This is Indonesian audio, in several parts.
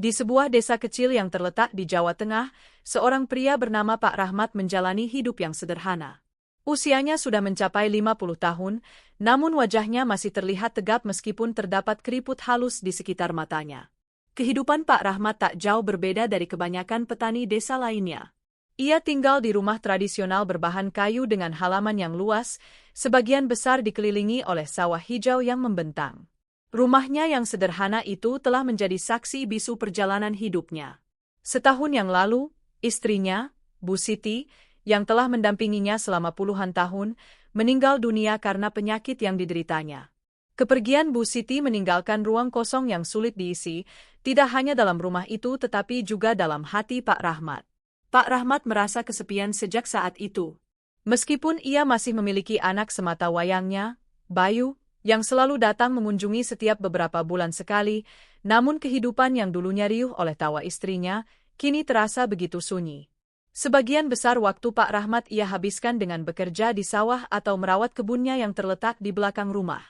Di sebuah desa kecil yang terletak di Jawa Tengah, seorang pria bernama Pak Rahmat menjalani hidup yang sederhana. Usianya sudah mencapai 50 tahun, namun wajahnya masih terlihat tegap meskipun terdapat keriput halus di sekitar matanya. Kehidupan Pak Rahmat tak jauh berbeda dari kebanyakan petani desa lainnya. Ia tinggal di rumah tradisional berbahan kayu dengan halaman yang luas, sebagian besar dikelilingi oleh sawah hijau yang membentang. Rumahnya yang sederhana itu telah menjadi saksi bisu perjalanan hidupnya. Setahun yang lalu, istrinya, Bu Siti, yang telah mendampinginya selama puluhan tahun, meninggal dunia karena penyakit yang dideritanya. Kepergian Bu Siti meninggalkan ruang kosong yang sulit diisi, tidak hanya dalam rumah itu tetapi juga dalam hati Pak Rahmat. Pak Rahmat merasa kesepian sejak saat itu. Meskipun ia masih memiliki anak semata wayangnya, Bayu, yang selalu datang mengunjungi setiap beberapa bulan sekali, namun kehidupan yang dulunya riuh oleh tawa istrinya, kini terasa begitu sunyi. Sebagian besar waktu Pak Rahmat ia habiskan dengan bekerja di sawah atau merawat kebunnya yang terletak di belakang rumah.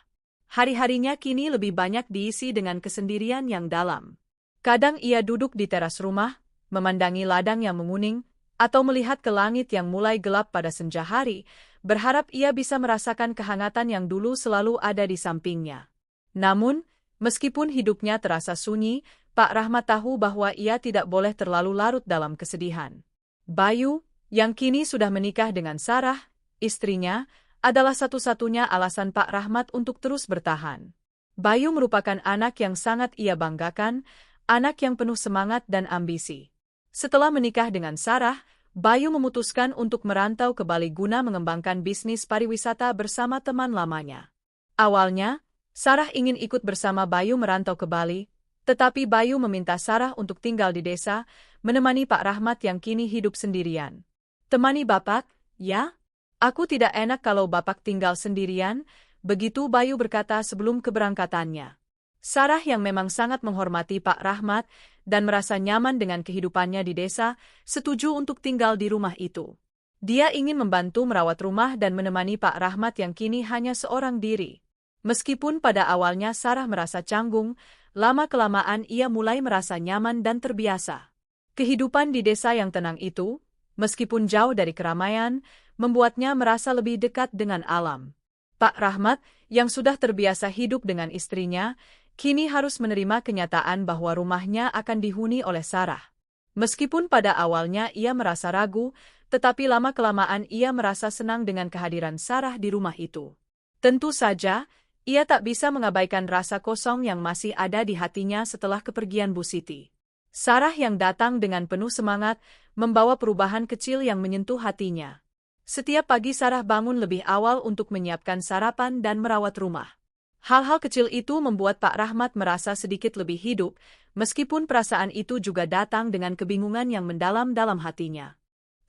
Hari-harinya kini lebih banyak diisi dengan kesendirian yang dalam. Kadang ia duduk di teras rumah, memandangi ladang yang menguning, atau melihat ke langit yang mulai gelap pada senja hari, berharap ia bisa merasakan kehangatan yang dulu selalu ada di sampingnya. Namun, meskipun hidupnya terasa sunyi, Pak Rahmat tahu bahwa ia tidak boleh terlalu larut dalam kesedihan. Bayu, yang kini sudah menikah dengan Sarah, istrinya, adalah satu-satunya alasan Pak Rahmat untuk terus bertahan. Bayu merupakan anak yang sangat ia banggakan, anak yang penuh semangat dan ambisi. Setelah menikah dengan Sarah, Bayu memutuskan untuk merantau ke Bali guna mengembangkan bisnis pariwisata bersama teman lamanya. Awalnya, Sarah ingin ikut bersama Bayu merantau ke Bali, tetapi Bayu meminta Sarah untuk tinggal di desa, menemani Pak Rahmat yang kini hidup sendirian. "Temani Bapak, ya? Aku tidak enak kalau Bapak tinggal sendirian," begitu Bayu berkata sebelum keberangkatannya. Sarah yang memang sangat menghormati Pak Rahmat dan merasa nyaman dengan kehidupannya di desa, setuju untuk tinggal di rumah itu. Dia ingin membantu merawat rumah dan menemani Pak Rahmat yang kini hanya seorang diri. Meskipun pada awalnya Sarah merasa canggung, lama-kelamaan ia mulai merasa nyaman dan terbiasa. Kehidupan di desa yang tenang itu, meskipun jauh dari keramaian, membuatnya merasa lebih dekat dengan alam. Pak Rahmat, yang sudah terbiasa hidup dengan istrinya, kini harus menerima kenyataan bahwa rumahnya akan dihuni oleh Sarah. Meskipun pada awalnya ia merasa ragu, tetapi lama-kelamaan ia merasa senang dengan kehadiran Sarah di rumah itu. Tentu saja, ia tak bisa mengabaikan rasa kosong yang masih ada di hatinya setelah kepergian Bu Siti. Sarah yang datang dengan penuh semangat, membawa perubahan kecil yang menyentuh hatinya. Setiap pagi Sarah bangun lebih awal untuk menyiapkan sarapan dan merawat rumah. Hal-hal kecil itu membuat Pak Rahmat merasa sedikit lebih hidup, meskipun perasaan itu juga datang dengan kebingungan yang mendalam dalam hatinya.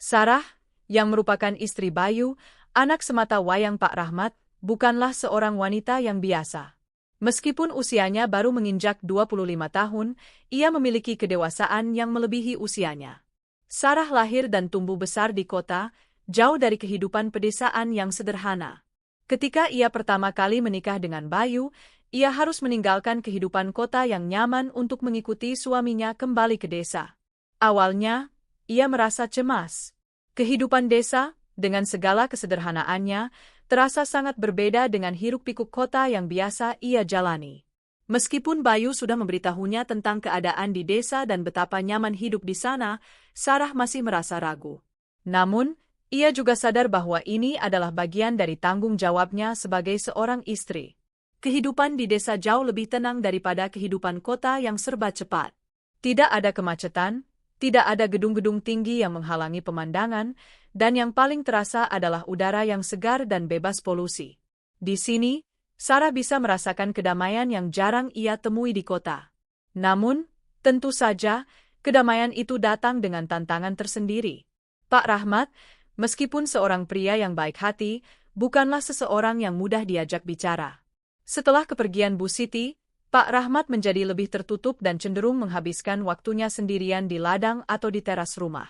Sarah, yang merupakan istri Bayu, anak semata wayang Pak Rahmat, bukanlah seorang wanita yang biasa. Meskipun usianya baru menginjak 25 tahun, ia memiliki kedewasaan yang melebihi usianya. Sarah lahir dan tumbuh besar di kota, jauh dari kehidupan pedesaan yang sederhana. Ketika ia pertama kali menikah dengan Bayu, ia harus meninggalkan kehidupan kota yang nyaman untuk mengikuti suaminya kembali ke desa. Awalnya, ia merasa cemas. Kehidupan desa, dengan segala kesederhanaannya, terasa sangat berbeda dengan hiruk-pikuk kota yang biasa ia jalani. Meskipun Bayu sudah memberitahunya tentang keadaan di desa dan betapa nyaman hidup di sana, Sarah masih merasa ragu. Namun, ia juga sadar bahwa ini adalah bagian dari tanggung jawabnya sebagai seorang istri. Kehidupan di desa jauh lebih tenang daripada kehidupan kota yang serba cepat. Tidak ada kemacetan, tidak ada gedung-gedung tinggi yang menghalangi pemandangan, dan yang paling terasa adalah udara yang segar dan bebas polusi. Di sini, Sarah bisa merasakan kedamaian yang jarang ia temui di kota. Namun, tentu saja, kedamaian itu datang dengan tantangan tersendiri. Pak Rahmat, meskipun seorang pria yang baik hati, bukanlah seseorang yang mudah diajak bicara. Setelah kepergian Bu Siti, Pak Rahmat menjadi lebih tertutup dan cenderung menghabiskan waktunya sendirian di ladang atau di teras rumah.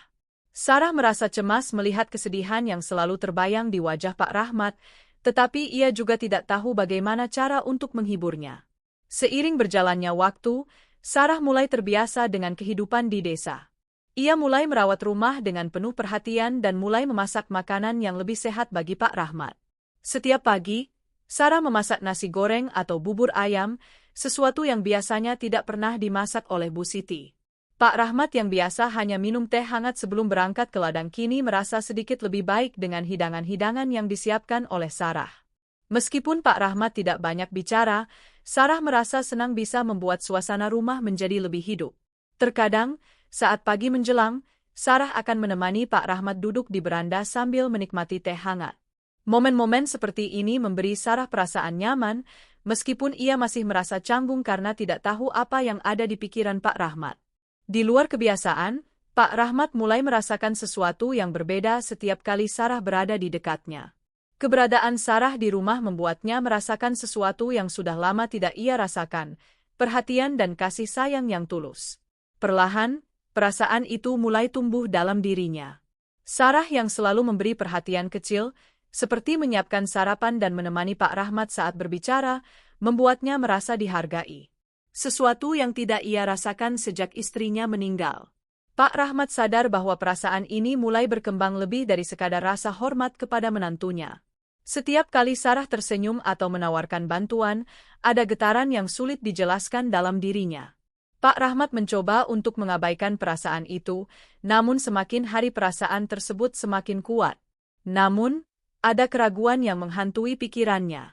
Sarah merasa cemas melihat kesedihan yang selalu terbayang di wajah Pak Rahmat, tetapi ia juga tidak tahu bagaimana cara untuk menghiburnya. Seiring berjalannya waktu, Sarah mulai terbiasa dengan kehidupan di desa. Ia mulai merawat rumah dengan penuh perhatian dan mulai memasak makanan yang lebih sehat bagi Pak Rahmat. Setiap pagi, Sarah memasak nasi goreng atau bubur ayam, sesuatu yang biasanya tidak pernah dimasak oleh Bu Siti. Pak Rahmat yang biasa hanya minum teh hangat sebelum berangkat ke ladang kini merasa sedikit lebih baik dengan hidangan-hidangan yang disiapkan oleh Sarah. Meskipun Pak Rahmat tidak banyak bicara, Sarah merasa senang bisa membuat suasana rumah menjadi lebih hidup. Terkadang, saat pagi menjelang, Sarah akan menemani Pak Rahmat duduk di beranda sambil menikmati teh hangat. Momen-momen seperti ini memberi Sarah perasaan nyaman, meskipun ia masih merasa canggung karena tidak tahu apa yang ada di pikiran Pak Rahmat. Di luar kebiasaan, Pak Rahmat mulai merasakan sesuatu yang berbeda setiap kali Sarah berada di dekatnya. Keberadaan Sarah di rumah membuatnya merasakan sesuatu yang sudah lama tidak ia rasakan, perhatian dan kasih sayang yang tulus. Perlahan, perasaan itu mulai tumbuh dalam dirinya. Sarah yang selalu memberi perhatian kecil, seperti menyiapkan sarapan dan menemani Pak Rahmat saat berbicara, membuatnya merasa dihargai. Sesuatu yang tidak ia rasakan sejak istrinya meninggal. Pak Rahmat sadar bahwa perasaan ini mulai berkembang lebih dari sekadar rasa hormat kepada menantunya. Setiap kali Sarah tersenyum atau menawarkan bantuan, ada getaran yang sulit dijelaskan dalam dirinya. Pak Rahmat mencoba untuk mengabaikan perasaan itu, namun semakin hari perasaan tersebut semakin kuat. Namun, ada keraguan yang menghantui pikirannya.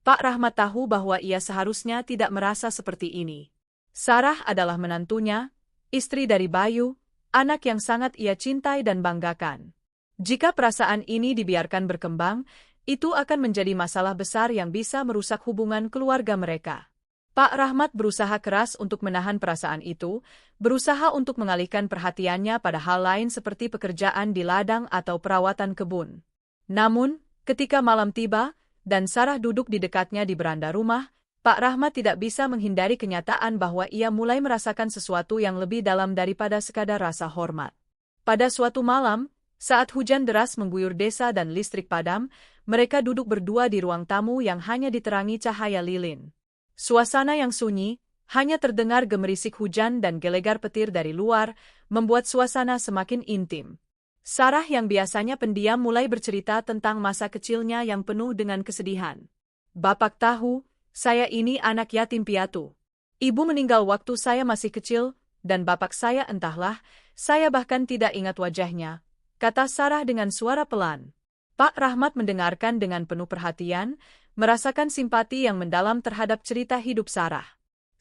Pak Rahmat tahu bahwa ia seharusnya tidak merasa seperti ini. Sarah adalah menantunya, istri dari Bayu, anak yang sangat ia cintai dan banggakan. Jika perasaan ini dibiarkan berkembang, itu akan menjadi masalah besar yang bisa merusak hubungan keluarga mereka. Pak Rahmat berusaha keras untuk menahan perasaan itu, berusaha untuk mengalihkan perhatiannya pada hal lain seperti pekerjaan di ladang atau perawatan kebun. Namun, ketika malam tiba, dan Sarah duduk di dekatnya di beranda rumah, Pak Rahmat tidak bisa menghindari kenyataan bahwa ia mulai merasakan sesuatu yang lebih dalam daripada sekadar rasa hormat. Pada suatu malam, saat hujan deras mengguyur desa dan listrik padam, mereka duduk berdua di ruang tamu yang hanya diterangi cahaya lilin. Suasana yang sunyi, hanya terdengar gemerisik hujan dan gelegar petir dari luar, membuat suasana semakin intim. Sarah yang biasanya pendiam mulai bercerita tentang masa kecilnya yang penuh dengan kesedihan. "Bapak tahu, saya ini anak yatim piatu. Ibu meninggal waktu saya masih kecil, dan bapak saya entahlah, saya bahkan tidak ingat wajahnya," kata Sarah dengan suara pelan. Pak Rahmat mendengarkan dengan penuh perhatian, merasakan simpati yang mendalam terhadap cerita hidup Sarah.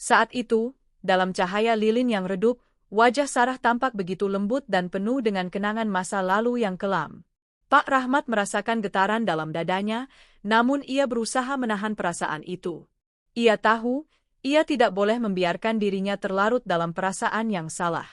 Saat itu, dalam cahaya lilin yang redup, wajah Sarah tampak begitu lembut dan penuh dengan kenangan masa lalu yang kelam. Pak Rahmat merasakan getaran dalam dadanya, namun ia berusaha menahan perasaan itu. Ia tahu, ia tidak boleh membiarkan dirinya terlarut dalam perasaan yang salah.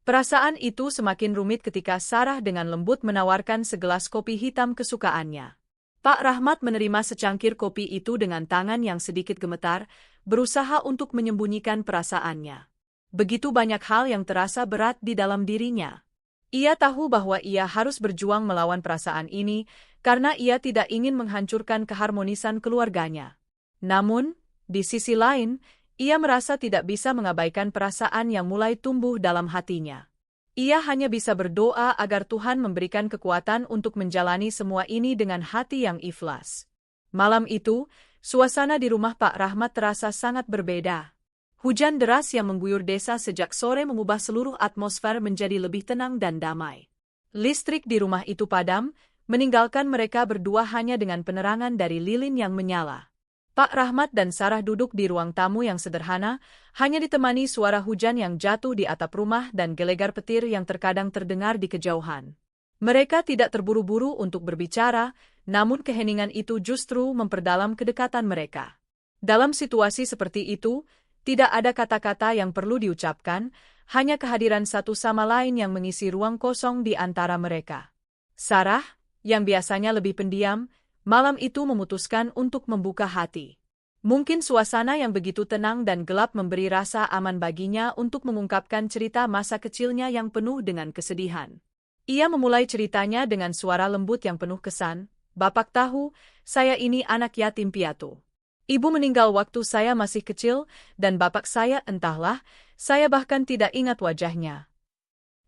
Perasaan itu semakin rumit ketika Sarah dengan lembut menawarkan segelas kopi hitam kesukaannya. Pak Rahmat menerima secangkir kopi itu dengan tangan yang sedikit gemetar, berusaha untuk menyembunyikan perasaannya. Begitu banyak hal yang terasa berat di dalam dirinya. Ia tahu bahwa ia harus berjuang melawan perasaan ini, karena ia tidak ingin menghancurkan keharmonisan keluarganya. Namun, di sisi lain, ia merasa tidak bisa mengabaikan perasaan yang mulai tumbuh dalam hatinya. Ia hanya bisa berdoa agar Tuhan memberikan kekuatan untuk menjalani semua ini dengan hati yang ikhlas. Malam itu, suasana di rumah Pak Rahmat terasa sangat berbeda. Hujan deras yang mengguyur desa sejak sore mengubah seluruh atmosfer menjadi lebih tenang dan damai. Listrik di rumah itu padam, meninggalkan mereka berdua hanya dengan penerangan dari lilin yang menyala. Pak Rahmat dan Sarah duduk di ruang tamu yang sederhana, hanya ditemani suara hujan yang jatuh di atap rumah dan gelegar petir yang terkadang terdengar di kejauhan. Mereka tidak terburu-buru untuk berbicara, namun keheningan itu justru memperdalam kedekatan mereka. Dalam situasi seperti itu, tidak ada kata-kata yang perlu diucapkan, hanya kehadiran satu sama lain yang mengisi ruang kosong di antara mereka. Sarah, yang biasanya lebih pendiam, malam itu memutuskan untuk membuka hati. Mungkin suasana yang begitu tenang dan gelap memberi rasa aman baginya untuk mengungkapkan cerita masa kecilnya yang penuh dengan kesedihan. Ia memulai ceritanya dengan suara lembut yang penuh kesan, "Bapak tahu, saya ini anak yatim piatu. Ibu meninggal waktu saya masih kecil, dan bapak saya entahlah, saya bahkan tidak ingat wajahnya.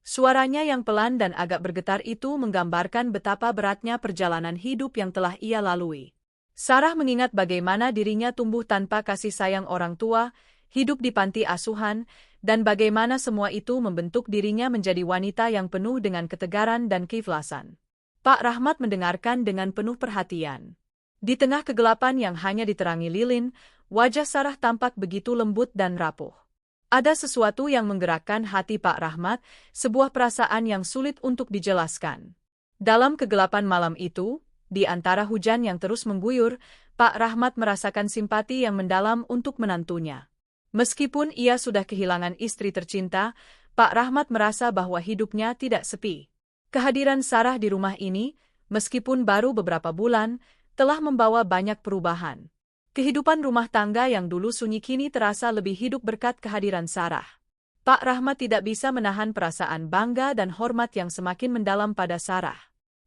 Suaranya yang pelan dan agak bergetar itu menggambarkan betapa beratnya perjalanan hidup yang telah ia lalui. Sarah mengingat bagaimana dirinya tumbuh tanpa kasih sayang orang tua, hidup di panti asuhan, dan bagaimana semua itu membentuk dirinya menjadi wanita yang penuh dengan ketegaran dan keikhlasan. Pak Rahmat mendengarkan dengan penuh perhatian. Di tengah kegelapan yang hanya diterangi lilin, wajah Sarah tampak begitu lembut dan rapuh. Ada sesuatu yang menggerakkan hati Pak Rahmat, sebuah perasaan yang sulit untuk dijelaskan. Dalam kegelapan malam itu, di antara hujan yang terus mengguyur, Pak Rahmat merasakan simpati yang mendalam untuk menantunya. Meskipun ia sudah kehilangan istri tercinta, Pak Rahmat merasa bahwa hidupnya tidak sepi. Kehadiran Sarah di rumah ini, meskipun baru beberapa bulan, telah membawa banyak perubahan. Kehidupan rumah tangga yang dulu sunyi kini terasa lebih hidup berkat kehadiran Sarah. Pak Rahmat tidak bisa menahan perasaan bangga dan hormat yang semakin mendalam pada Sarah.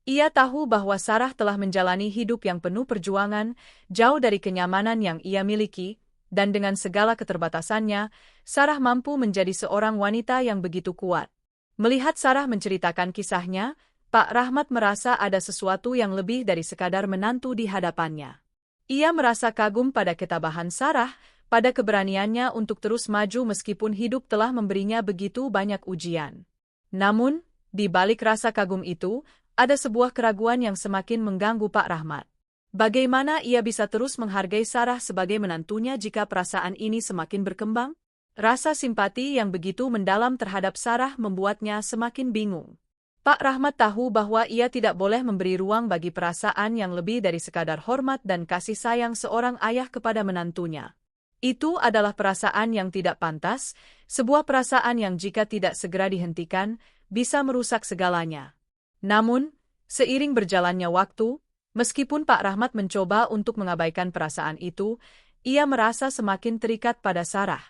Ia tahu bahwa Sarah telah menjalani hidup yang penuh perjuangan, jauh dari kenyamanan yang ia miliki, dan dengan segala keterbatasannya, Sarah mampu menjadi seorang wanita yang begitu kuat. Melihat Sarah menceritakan kisahnya, Pak Rahmat merasa ada sesuatu yang lebih dari sekadar menantu di hadapannya. Ia merasa kagum pada ketabahan Sarah, pada keberaniannya untuk terus maju meskipun hidup telah memberinya begitu banyak ujian. Namun, di balik rasa kagum itu, ada sebuah keraguan yang semakin mengganggu Pak Rahmat. Bagaimana ia bisa terus menghargai Sarah sebagai menantunya jika perasaan ini semakin berkembang? Rasa simpati yang begitu mendalam terhadap Sarah membuatnya semakin bingung. Pak Rahmat tahu bahwa ia tidak boleh memberi ruang bagi perasaan yang lebih dari sekadar hormat dan kasih sayang seorang ayah kepada menantunya. Itu adalah perasaan yang tidak pantas, sebuah perasaan yang jika tidak segera dihentikan, bisa merusak segalanya. Namun, seiring berjalannya waktu, meskipun Pak Rahmat mencoba untuk mengabaikan perasaan itu, ia merasa semakin terikat pada Sarah.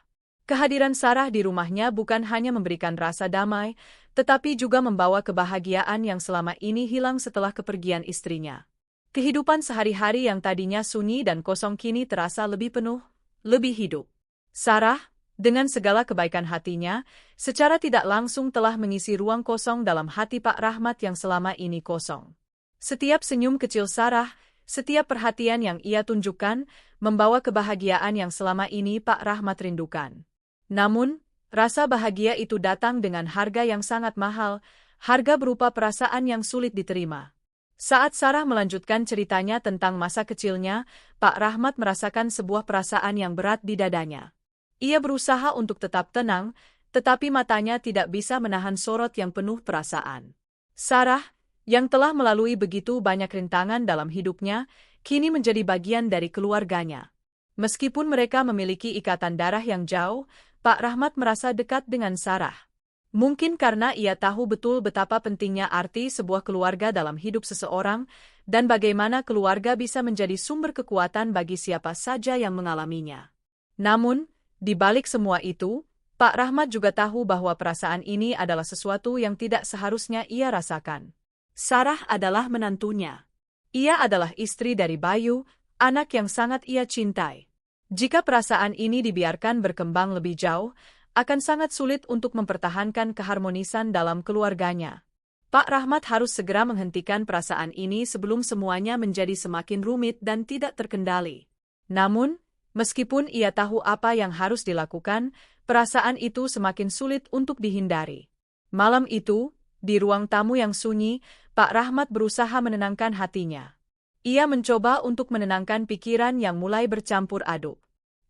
Kehadiran Sarah di rumahnya bukan hanya memberikan rasa damai, tetapi juga membawa kebahagiaan yang selama ini hilang setelah kepergian istrinya. Kehidupan sehari-hari yang tadinya sunyi dan kosong kini terasa lebih penuh, lebih hidup. Sarah, dengan segala kebaikan hatinya, secara tidak langsung telah mengisi ruang kosong dalam hati Pak Rahmat yang selama ini kosong. Setiap senyum kecil Sarah, setiap perhatian yang ia tunjukkan, membawa kebahagiaan yang selama ini Pak Rahmat rindukan. Namun, rasa bahagia itu datang dengan harga yang sangat mahal, harga berupa perasaan yang sulit diterima. Saat Sarah melanjutkan ceritanya tentang masa kecilnya, Pak Rahmat merasakan sebuah perasaan yang berat di dadanya. Ia berusaha untuk tetap tenang, tetapi matanya tidak bisa menahan sorot yang penuh perasaan. Sarah, yang telah melalui begitu banyak rintangan dalam hidupnya, kini menjadi bagian dari keluarganya. Meskipun mereka memiliki ikatan darah yang jauh, Pak Rahmat merasa dekat dengan Sarah. Mungkin karena ia tahu betul betapa pentingnya arti sebuah keluarga dalam hidup seseorang, dan bagaimana keluarga bisa menjadi sumber kekuatan bagi siapa saja yang mengalaminya. Namun, di balik semua itu, Pak Rahmat juga tahu bahwa perasaan ini adalah sesuatu yang tidak seharusnya ia rasakan. Sarah adalah menantunya. Ia adalah istri dari Bayu, anak yang sangat ia cintai. Jika perasaan ini dibiarkan berkembang lebih jauh, akan sangat sulit untuk mempertahankan keharmonisan dalam keluarganya. Pak Rahmat harus segera menghentikan perasaan ini sebelum semuanya menjadi semakin rumit dan tidak terkendali. Namun, meskipun ia tahu apa yang harus dilakukan, perasaan itu semakin sulit untuk dihindari. Malam itu, di ruang tamu yang sunyi, Pak Rahmat berusaha menenangkan hatinya. Ia mencoba untuk menenangkan pikiran yang mulai bercampur aduk.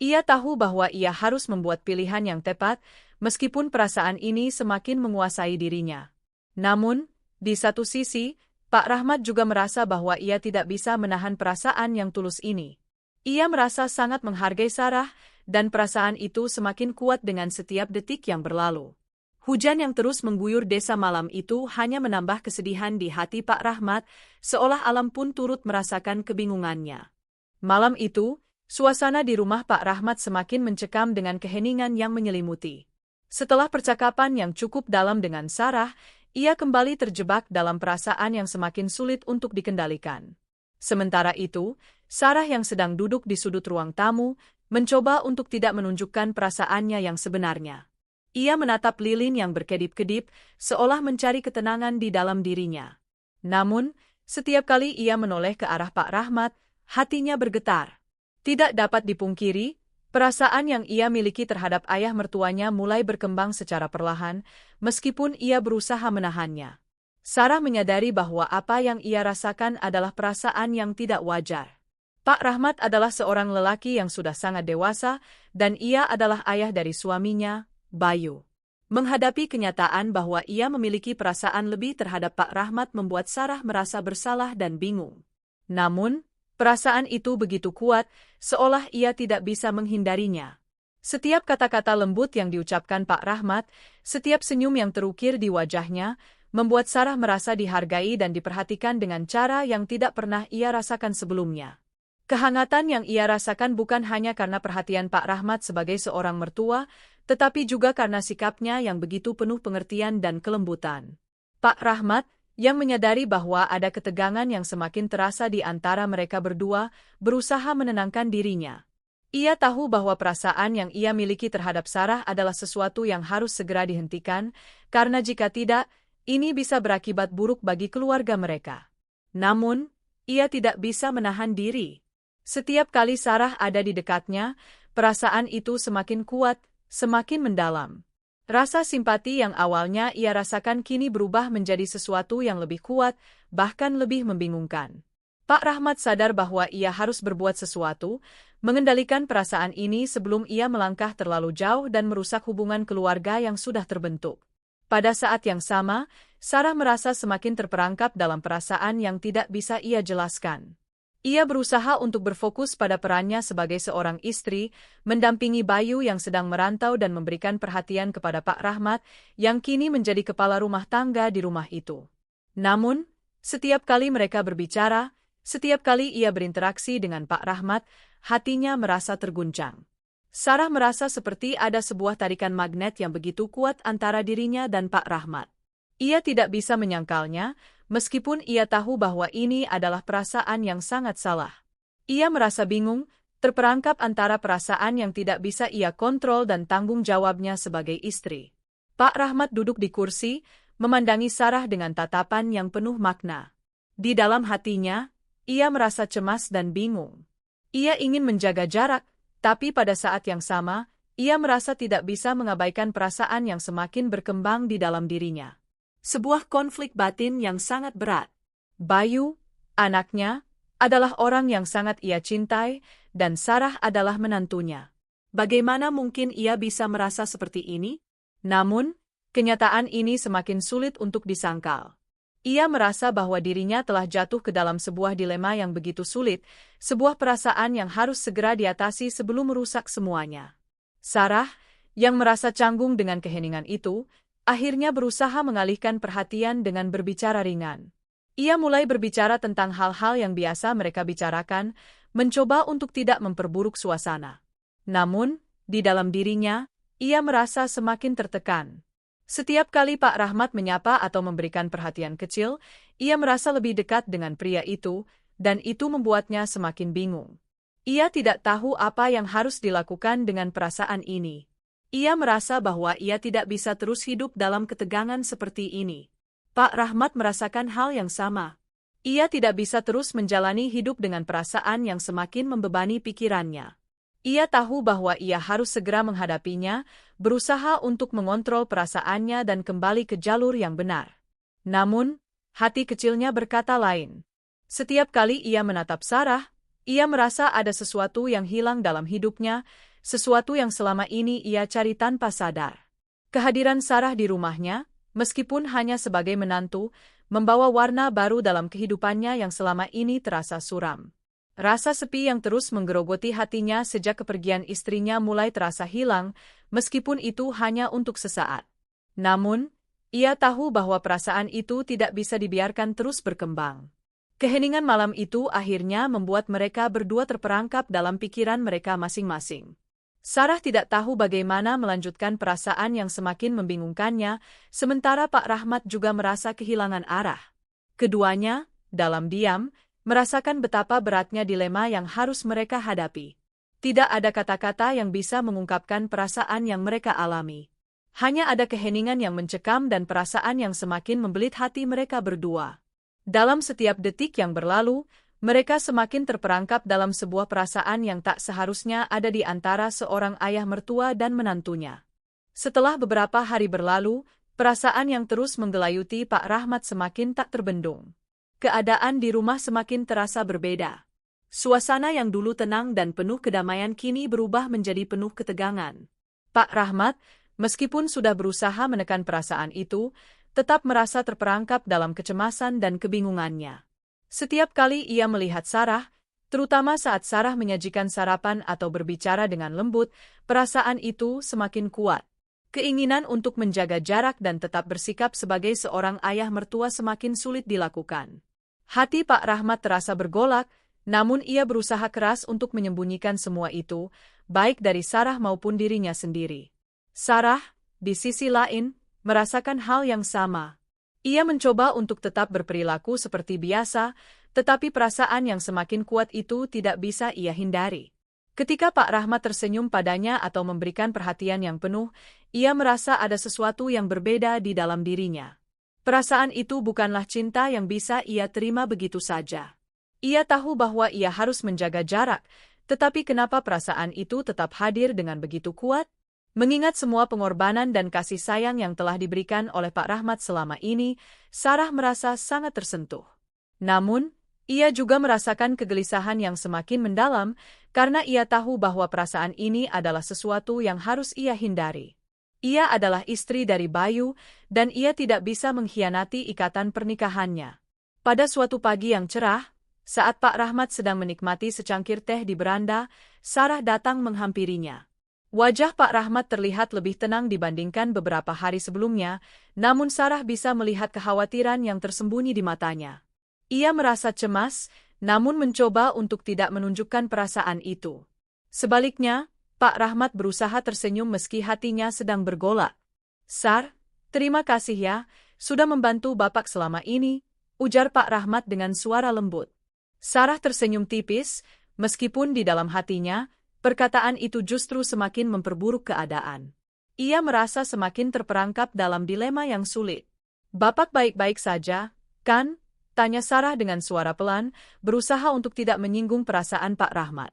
Ia tahu bahwa ia harus membuat pilihan yang tepat, meskipun perasaan ini semakin menguasai dirinya. Namun, di satu sisi, Pak Rahmat juga merasa bahwa ia tidak bisa menahan perasaan yang tulus ini. Ia merasa sangat menghargai Sarah, dan perasaan itu semakin kuat dengan setiap detik yang berlalu. Hujan yang terus mengguyur desa malam itu hanya menambah kesedihan di hati Pak Rahmat, seolah alam pun turut merasakan kebingungannya. Malam itu, suasana di rumah Pak Rahmat semakin mencekam dengan keheningan yang menyelimuti. Setelah percakapan yang cukup dalam dengan Sarah, ia kembali terjebak dalam perasaan yang semakin sulit untuk dikendalikan. Sementara itu, Sarah yang sedang duduk di sudut ruang tamu, mencoba untuk tidak menunjukkan perasaannya yang sebenarnya. Ia menatap lilin yang berkedip-kedip, seolah mencari ketenangan di dalam dirinya. Namun, setiap kali ia menoleh ke arah Pak Rahmat, hatinya bergetar. Tidak dapat dipungkiri, perasaan yang ia miliki terhadap ayah mertuanya mulai berkembang secara perlahan, meskipun ia berusaha menahannya. Sarah menyadari bahwa apa yang ia rasakan adalah perasaan yang tidak wajar. Pak Rahmat adalah seorang lelaki yang sudah sangat dewasa, dan ia adalah ayah dari suaminya, Bayu. Menghadapi kenyataan bahwa ia memiliki perasaan lebih terhadap Pak Rahmat membuat Sarah merasa bersalah dan bingung. Namun, perasaan itu begitu kuat, seolah ia tidak bisa menghindarinya. Setiap kata-kata lembut yang diucapkan Pak Rahmat, setiap senyum yang terukir di wajahnya, membuat Sarah merasa dihargai dan diperhatikan dengan cara yang tidak pernah ia rasakan sebelumnya. Kehangatan yang ia rasakan bukan hanya karena perhatian Pak Rahmat sebagai seorang mertua, tetapi juga karena sikapnya yang begitu penuh pengertian dan kelembutan. Pak Rahmat, yang menyadari bahwa ada ketegangan yang semakin terasa di antara mereka berdua, berusaha menenangkan dirinya. Ia tahu bahwa perasaan yang ia miliki terhadap Sarah adalah sesuatu yang harus segera dihentikan, karena jika tidak, ini bisa berakibat buruk bagi keluarga mereka. Namun, ia tidak bisa menahan diri. Setiap kali Sarah ada di dekatnya, perasaan itu semakin kuat, semakin mendalam. Rasa simpati yang awalnya ia rasakan kini berubah menjadi sesuatu yang lebih kuat, bahkan lebih membingungkan. Pak Rahmat sadar bahwa ia harus berbuat sesuatu, mengendalikan perasaan ini sebelum ia melangkah terlalu jauh dan merusak hubungan keluarga yang sudah terbentuk. Pada saat yang sama, Sarah merasa semakin terperangkap dalam perasaan yang tidak bisa ia jelaskan. Ia berusaha untuk berfokus pada perannya sebagai seorang istri, mendampingi Bayu yang sedang merantau dan memberikan perhatian kepada Pak Rahmat, yang kini menjadi kepala rumah tangga di rumah itu. Namun, setiap kali mereka berbicara, setiap kali ia berinteraksi dengan Pak Rahmat, hatinya merasa terguncang. Sarah merasa seperti ada sebuah tarikan magnet yang begitu kuat antara dirinya dan Pak Rahmat. Ia tidak bisa menyangkalnya, meskipun ia tahu bahwa ini adalah perasaan yang sangat salah. Ia merasa bingung, terperangkap antara perasaan yang tidak bisa ia kontrol dan tanggung jawabnya sebagai istri. Pak Rahmat duduk di kursi, memandangi Sarah dengan tatapan yang penuh makna. Di dalam hatinya, ia merasa cemas dan bingung. Ia ingin menjaga jarak, tapi pada saat yang sama, ia merasa tidak bisa mengabaikan perasaan yang semakin berkembang di dalam dirinya. Sebuah konflik batin yang sangat berat. Bayu, anaknya, adalah orang yang sangat ia cintai, dan Sarah adalah menantunya. Bagaimana mungkin ia bisa merasa seperti ini? Namun, kenyataan ini semakin sulit untuk disangkal. Ia merasa bahwa dirinya telah jatuh ke dalam sebuah dilema yang begitu sulit, sebuah perasaan yang harus segera diatasi sebelum merusak semuanya. Sarah, yang merasa canggung dengan keheningan itu, akhirnya berusaha mengalihkan perhatian dengan berbicara ringan. Ia mulai berbicara tentang hal-hal yang biasa mereka bicarakan, mencoba untuk tidak memperburuk suasana. Namun, di dalam dirinya, ia merasa semakin tertekan. Setiap kali Pak Rahmat menyapa atau memberikan perhatian kecil, ia merasa lebih dekat dengan pria itu, dan itu membuatnya semakin bingung. Ia tidak tahu apa yang harus dilakukan dengan perasaan ini. Ia merasa bahwa ia tidak bisa terus hidup dalam ketegangan seperti ini. Pak Rahmat merasakan hal yang sama. Ia tidak bisa terus menjalani hidup dengan perasaan yang semakin membebani pikirannya. Ia tahu bahwa ia harus segera menghadapinya, berusaha untuk mengontrol perasaannya dan kembali ke jalur yang benar. Namun, hati kecilnya berkata lain. Setiap kali ia menatap Sarah, ia merasa ada sesuatu yang hilang dalam hidupnya, sesuatu yang selama ini ia cari tanpa sadar. Kehadiran Sarah di rumahnya, meskipun hanya sebagai menantu, membawa warna baru dalam kehidupannya yang selama ini terasa suram. Rasa sepi yang terus menggerogoti hatinya sejak kepergian istrinya mulai terasa hilang, meskipun itu hanya untuk sesaat. Namun, ia tahu bahwa perasaan itu tidak bisa dibiarkan terus berkembang. Keheningan malam itu akhirnya membuat mereka berdua terperangkap dalam pikiran mereka masing-masing. Sarah tidak tahu bagaimana melanjutkan perasaan yang semakin membingungkannya, sementara Pak Rahmat juga merasa kehilangan arah. Keduanya, dalam diam, merasakan betapa beratnya dilema yang harus mereka hadapi. Tidak ada kata-kata yang bisa mengungkapkan perasaan yang mereka alami. Hanya ada keheningan yang mencekam dan perasaan yang semakin membelit hati mereka berdua. Dalam setiap detik yang berlalu, mereka semakin terperangkap dalam sebuah perasaan yang tak seharusnya ada di antara seorang ayah mertua dan menantunya. Setelah beberapa hari berlalu, perasaan yang terus menggelayuti Pak Rahmat semakin tak terbendung. Keadaan di rumah semakin terasa berbeda. Suasana yang dulu tenang dan penuh kedamaian kini berubah menjadi penuh ketegangan. Pak Rahmat, meskipun sudah berusaha menekan perasaan itu, tetap merasa terperangkap dalam kecemasan dan kebingungannya. Setiap kali ia melihat Sarah, terutama saat Sarah menyajikan sarapan atau berbicara dengan lembut, perasaan itu semakin kuat. Keinginan untuk menjaga jarak dan tetap bersikap sebagai seorang ayah mertua semakin sulit dilakukan. Hati Pak Rahmat terasa bergolak, namun ia berusaha keras untuk menyembunyikan semua itu, baik dari Sarah maupun dirinya sendiri. Sarah, di sisi lain, merasakan hal yang sama. Ia mencoba untuk tetap berperilaku seperti biasa, tetapi perasaan yang semakin kuat itu tidak bisa ia hindari. Ketika Pak Rahmat tersenyum padanya atau memberikan perhatian yang penuh, ia merasa ada sesuatu yang berbeda di dalam dirinya. Perasaan itu bukanlah cinta yang bisa ia terima begitu saja. Ia tahu bahwa ia harus menjaga jarak, tetapi kenapa perasaan itu tetap hadir dengan begitu kuat? Mengingat semua pengorbanan dan kasih sayang yang telah diberikan oleh Pak Rahmat selama ini, Sarah merasa sangat tersentuh. Namun, ia juga merasakan kegelisahan yang semakin mendalam, karena ia tahu bahwa perasaan ini adalah sesuatu yang harus ia hindari. Ia adalah istri dari Bayu, dan ia tidak bisa mengkhianati ikatan pernikahannya. Pada suatu pagi yang cerah, saat Pak Rahmat sedang menikmati secangkir teh di beranda, Sarah datang menghampirinya. Wajah Pak Rahmat terlihat lebih tenang dibandingkan beberapa hari sebelumnya, namun Sarah bisa melihat kekhawatiran yang tersembunyi di matanya. Ia merasa cemas, namun mencoba untuk tidak menunjukkan perasaan itu. Sebaliknya, Pak Rahmat berusaha tersenyum meski hatinya sedang bergolak. "Sar, terima kasih ya, sudah membantu Bapak selama ini," ujar Pak Rahmat dengan suara lembut. Sarah tersenyum tipis, meskipun di dalam hatinya, perkataan itu justru semakin memperburuk keadaan. Ia merasa semakin terperangkap dalam dilema yang sulit. "Bapak baik-baik saja, kan?" tanya Sarah dengan suara pelan, berusaha untuk tidak menyinggung perasaan Pak Rahmat.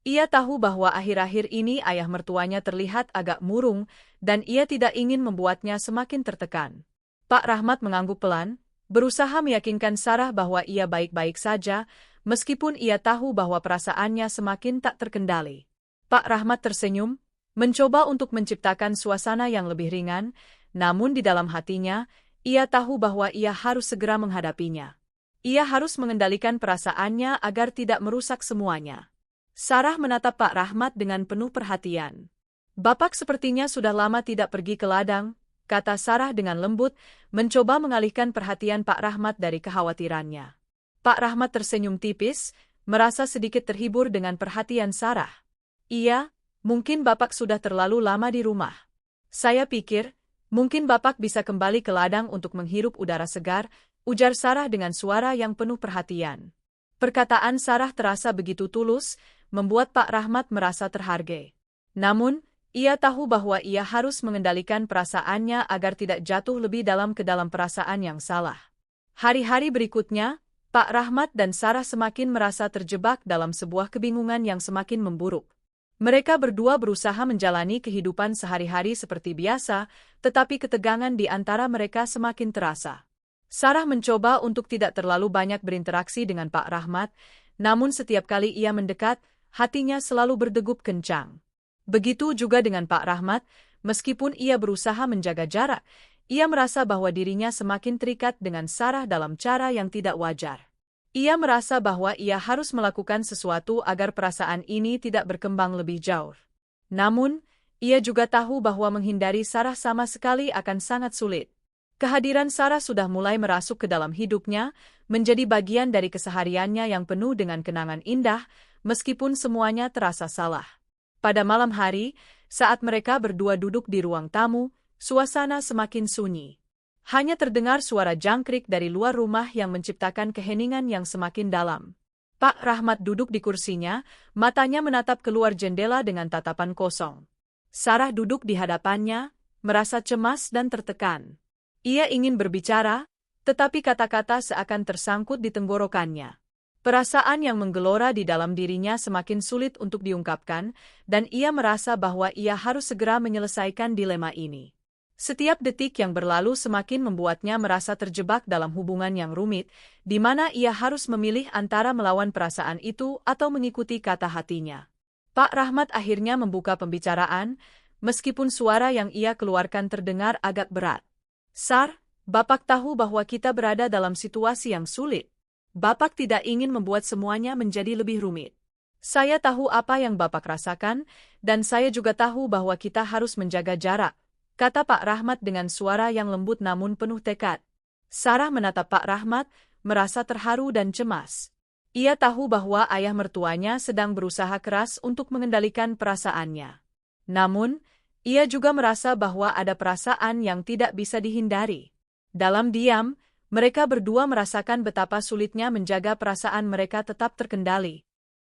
Ia tahu bahwa akhir-akhir ini ayah mertuanya terlihat agak murung, dan ia tidak ingin membuatnya semakin tertekan. Pak Rahmat mengangguk pelan, berusaha meyakinkan Sarah bahwa ia baik-baik saja, meskipun ia tahu bahwa perasaannya semakin tak terkendali. Pak Rahmat tersenyum, mencoba untuk menciptakan suasana yang lebih ringan, namun di dalam hatinya, ia tahu bahwa ia harus segera menghadapinya. Ia harus mengendalikan perasaannya agar tidak merusak semuanya. Sarah menatap Pak Rahmat dengan penuh perhatian. "Bapak sepertinya sudah lama tidak pergi ke ladang," kata Sarah dengan lembut, mencoba mengalihkan perhatian Pak Rahmat dari kekhawatirannya. Pak Rahmat tersenyum tipis, merasa sedikit terhibur dengan perhatian Sarah. "Iya, mungkin Bapak sudah terlalu lama di rumah. Saya pikir, mungkin Bapak bisa kembali ke ladang untuk menghirup udara segar," ujar Sarah dengan suara yang penuh perhatian. Perkataan Sarah terasa begitu tulus, membuat Pak Rahmat merasa terhargai. Namun, ia tahu bahwa ia harus mengendalikan perasaannya agar tidak jatuh lebih dalam ke dalam perasaan yang salah. Hari-hari berikutnya, Pak Rahmat dan Sarah semakin merasa terjebak dalam sebuah kebingungan yang semakin memburuk. Mereka berdua berusaha menjalani kehidupan sehari-hari seperti biasa, tetapi ketegangan di antara mereka semakin terasa. Sarah mencoba untuk tidak terlalu banyak berinteraksi dengan Pak Rahmat, namun setiap kali ia mendekat, hatinya selalu berdegup kencang. Begitu juga dengan Pak Rahmat, meskipun ia berusaha menjaga jarak, ia merasa bahwa dirinya semakin terikat dengan Sarah dalam cara yang tidak wajar. Ia merasa bahwa ia harus melakukan sesuatu agar perasaan ini tidak berkembang lebih jauh. Namun, ia juga tahu bahwa menghindari Sarah sama sekali akan sangat sulit. Kehadiran Sarah sudah mulai merasuk ke dalam hidupnya, menjadi bagian dari kesehariannya yang penuh dengan kenangan indah, meskipun semuanya terasa salah. Pada malam hari, saat mereka berdua duduk di ruang tamu, suasana semakin sunyi. Hanya terdengar suara jangkrik dari luar rumah yang menciptakan keheningan yang semakin dalam. Pak Rahmat duduk di kursinya, matanya menatap keluar jendela dengan tatapan kosong. Sarah duduk di hadapannya, merasa cemas dan tertekan. Ia ingin berbicara, tetapi kata-kata seakan tersangkut di tenggorokannya. Perasaan yang menggelora di dalam dirinya semakin sulit untuk diungkapkan, dan ia merasa bahwa ia harus segera menyelesaikan dilema ini. Setiap detik yang berlalu semakin membuatnya merasa terjebak dalam hubungan yang rumit, di mana ia harus memilih antara melawan perasaan itu atau mengikuti kata hatinya. Pak Rahmat akhirnya membuka pembicaraan, meskipun suara yang ia keluarkan terdengar agak berat. "Sar, Bapak tahu bahwa kita berada dalam situasi yang sulit. Bapak tidak ingin membuat semuanya menjadi lebih rumit. Saya tahu apa yang Bapak rasakan, dan saya juga tahu bahwa kita harus menjaga jarak," kata Pak Rahmat dengan suara yang lembut namun penuh tekad. Sarah menatap Pak Rahmat, merasa terharu dan cemas. Ia tahu bahwa ayah mertuanya sedang berusaha keras untuk mengendalikan perasaannya. Namun, ia juga merasa bahwa ada perasaan yang tidak bisa dihindari. Dalam diam, mereka berdua merasakan betapa sulitnya menjaga perasaan mereka tetap terkendali.